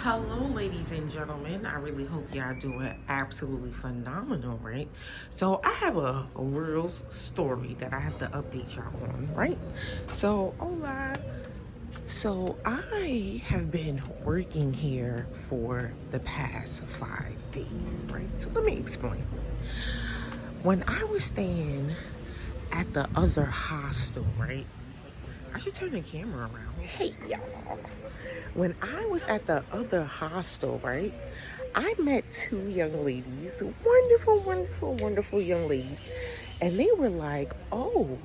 Hello, ladies and gentlemen. I really hope y'all doing absolutely phenomenal, right? So I have a real story that I have to update y'all on, right? So, hola. So I have been working here for the past 5 days, right? So let me explain. When I was staying at the other hostel, right? I should turn the camera around. Hey, y'all. When I was at the other hostel, right, I met two young ladies, wonderful, wonderful, wonderful young ladies. And they were like, oh,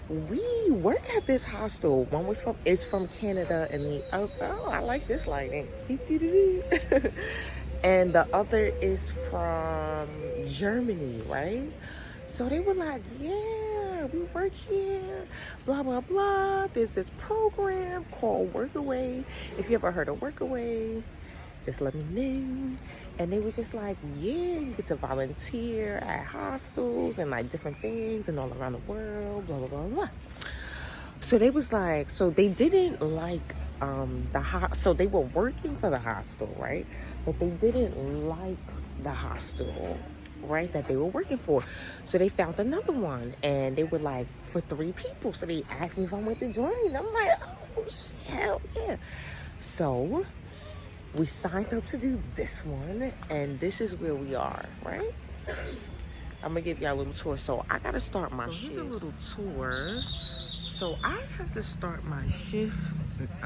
we work at this hostel. One is from Canada, and the other, oh, I like this lighting. And the other is from Germany, right? So they were like, yeah, we work here, blah, blah, blah. There's this program called Workaway. If you ever heard of Workaway, just let me know. And they were just like, yeah, you get to volunteer at hostels and like different things and all around the world, blah, blah, blah, blah. So they was like, so they didn't like so they were working for the hostel, right? But they didn't like the hostel, right, that they were working for. So they found another one, and they were like, for 3 people. So they asked me if I wanted to join. I'm like, oh, hell yeah. So we signed up to do this one, and this is where we are, right? I'm gonna give y'all a little tour. So I gotta start my shift. Here's a little tour. So I have to start my shift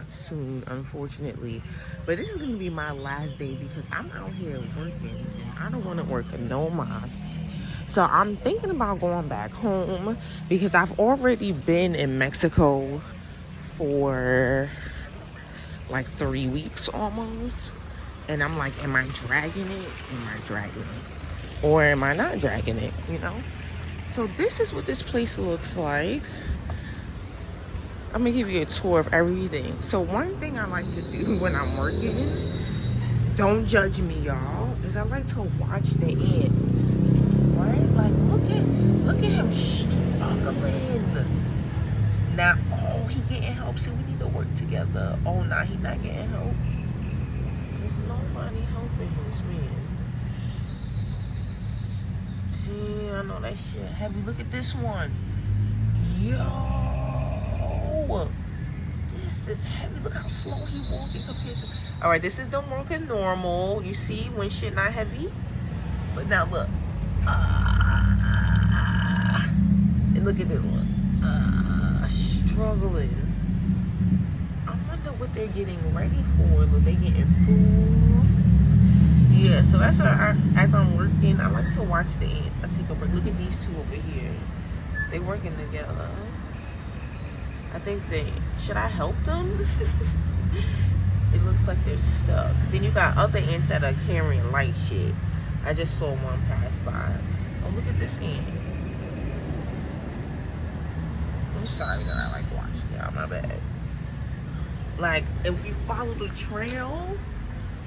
soon, unfortunately. But this is gonna be my last day because I'm out here working and I don't wanna work no mas. So I'm thinking about going back home because I've already been in Mexico for like 3 weeks almost. And I'm like, am I dragging it? Am I dragging it? Or am I not dragging it, you know? So this is what this place looks like. I'm gonna give you a tour of everything. So one thing I like to do when I'm working, don't judge me, y'all, is I like to watch the ends, right? Like look at him struggling. Now, oh, he getting help. See, we need to work together. Oh, nah, he not getting help. There's nobody helping this man. See, I know that shit heavy. Look at this one. Yo. This is heavy. Look how slow he walking compared to. All right, this is the working normal. You see when shit not heavy. But now look. And look at this one. Struggling. I wonder what they're getting ready for. Look, they getting food. Yeah, so that's why as I'm working, I like to watch the end. I take a break. Look at these two over here. They working together. I think should I help them? It looks like they're stuck. Then you got other ants that are carrying light shit. I just saw one pass by. Oh, look at this ant. I'm sorry that I like watching y'all, my bad. Like, if you follow the trail,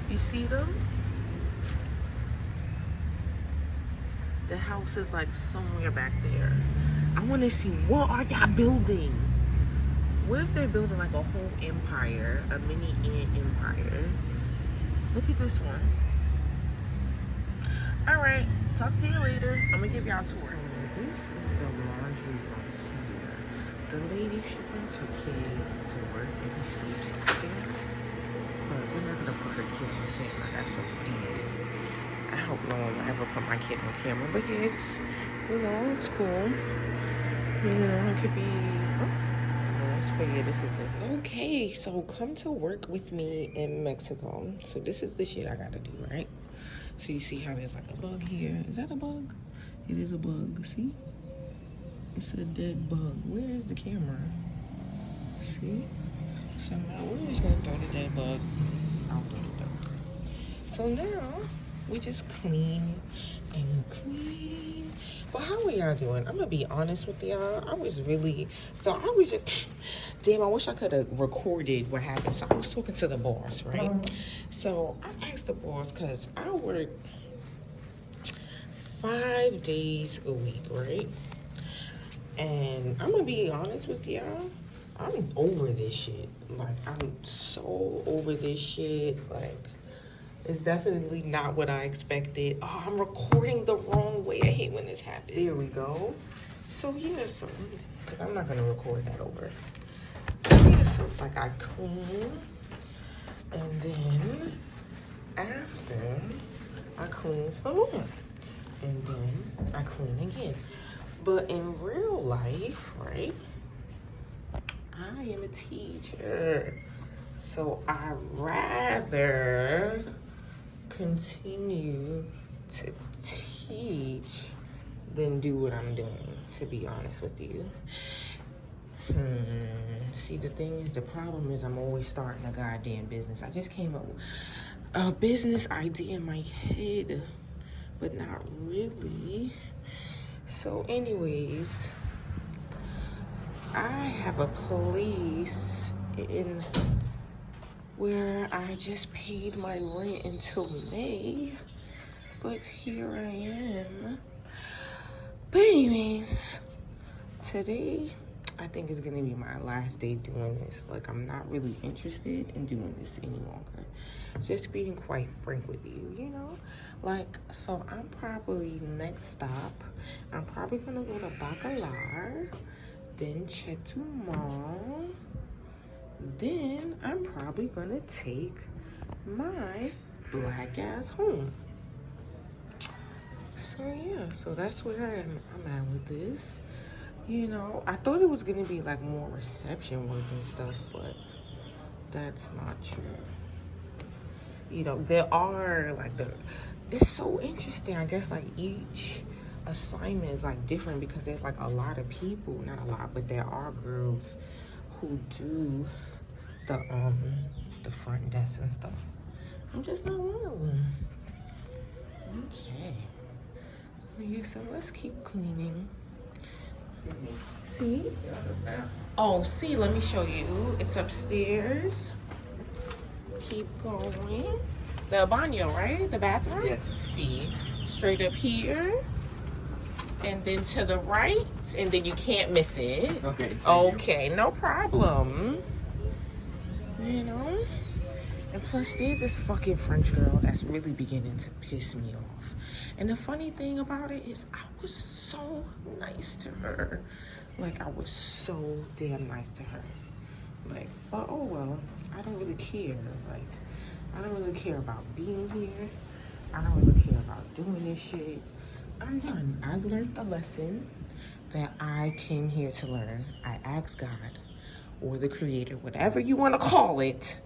you see them? The house is like somewhere back there. I want to see, what are y'all building? What if they're building like a whole empire, a mini ant empire? Look at this one. All right, talk to you later. I'm gonna give y'all a tour. So this is the laundry room here. The lady, she brings her kid to work and he sleeps there. But we're not gonna put her kid on camera. That's so weird. I hope no one will ever put my kid on camera. But yeah, it's, you know, it's cool. You know, it could be. But yeah, this is it. Okay, so come to work with me in Mexico. So this is the shit I gotta do, right? So you see how there's like a bug here. Is that a bug? It is a bug, see? It's a dead bug. Where is the camera? See? So now we're just gonna throw the dead bug out the door. So now we just clean and clean. But how are y'all doing? I'm gonna be honest with y'all. I was just, damn, I wish I could have recorded what happened. So I was talking to the boss, right? So I asked the boss, cause I work 5 days a week, right? And I'm gonna be honest with y'all. I'm over this shit. Like, I'm so over this shit. Like, It's definitely not what I expected. Oh, I'm recording the wrong way. I hate when this happens. There we go. So yeah, so because I'm not gonna record that over. Yeah, so it's like I clean, and then after I clean some more, and then I clean again. But in real life, right? I am a teacher, so I rather continue to teach than do what I'm doing, to be honest with you. See, the thing is, the problem is I'm always starting a goddamn business. I just came up with a business idea in my head, but not really. So anyways, I have a place in where I just paid my rent until May, but here I am. But anyways, today I think is gonna be my last day doing this. Like, I'm not really interested in doing this any longer. Just being quite frank with you, you know? Like, so I'm probably, next stop, I'm probably gonna go to Bacalar, then Chetumal, then I'm probably gonna take my black ass home. So yeah, so that's where I'm at with this. You know, I thought it was gonna be like more reception work and stuff, but that's not true. You know, there are like it's so interesting. I guess like each assignment is like different because there's like a lot of people, not a lot, but there are girls who do the front desk and stuff. I'm just not one of them. Okay. Yeah, so let's keep cleaning. See? Oh, see, let me show you. It's upstairs. Keep going. The baño, right? The bathroom? Yes. See? Straight up here. And then to the right. And then you can't miss it. Okay. Okay, no problem. You know? And plus, there's this fucking French girl that's really beginning to piss me off. And the funny thing about it is I was so nice to her. Like, I was so damn nice to her. Like, but oh well, I don't really care. Like, I don't really care about being here. I don't really care about doing this shit. I'm done. I learned the lesson that I came here to learn. I asked God, or the creator, whatever you want to call it,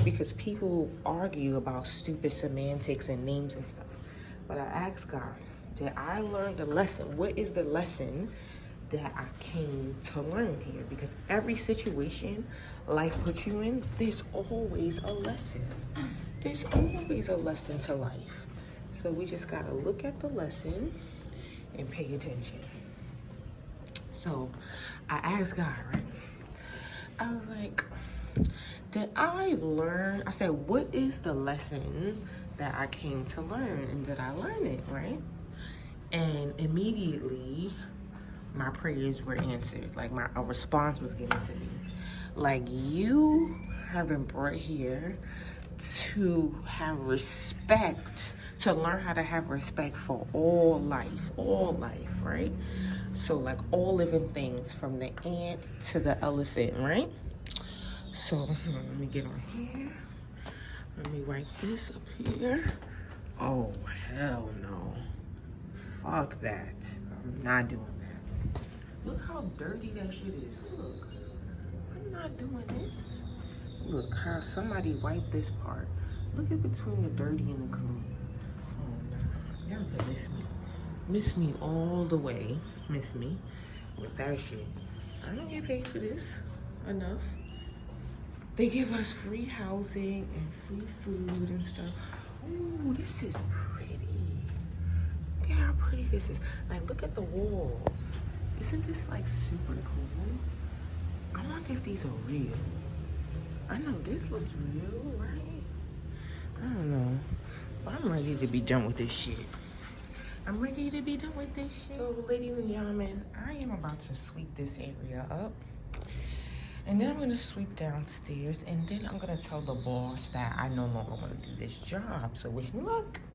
because people argue about stupid semantics and names and stuff. But I asked God, did I learn the lesson? What is the lesson that I came to learn here? Because every situation life puts you in, there's always a lesson. There's always a lesson to life. So we just gotta look at the lesson and pay attention. So I asked God, right? I was like, did I learn? I said, what is the lesson that I came to learn? And did I learn it, right? And immediately, my prayers were answered. Like, a response was given to me. Like, you have been brought here to have respect, to learn how to have respect for all life, right? So, like, all living things, from the ant to the elephant, right? So, let me get on here. Let me wipe this up here. Oh, hell no. Fuck that. I'm not doing that. Look how dirty that shit is. Look. I'm not doing this. Look how somebody wiped this part. Look at between the dirty and the clean. Oh, no. Y'all can miss me. Miss me all the way. Miss me with that shit. I don't get paid for this enough. They give us free housing and free food and stuff. Ooh, this is pretty. Look at how pretty this is. Like, look at the walls. Isn't this, like, super cool? I wonder if these are real. I know this looks real, right? I don't know. But I'm ready to be done with this shit. I'm ready to be done with this shit. So, ladies and gentlemen, I am about to sweep this area up. And then I'm going to sweep downstairs, and then I'm going to tell the boss that I no longer want to do this job. So wish me luck.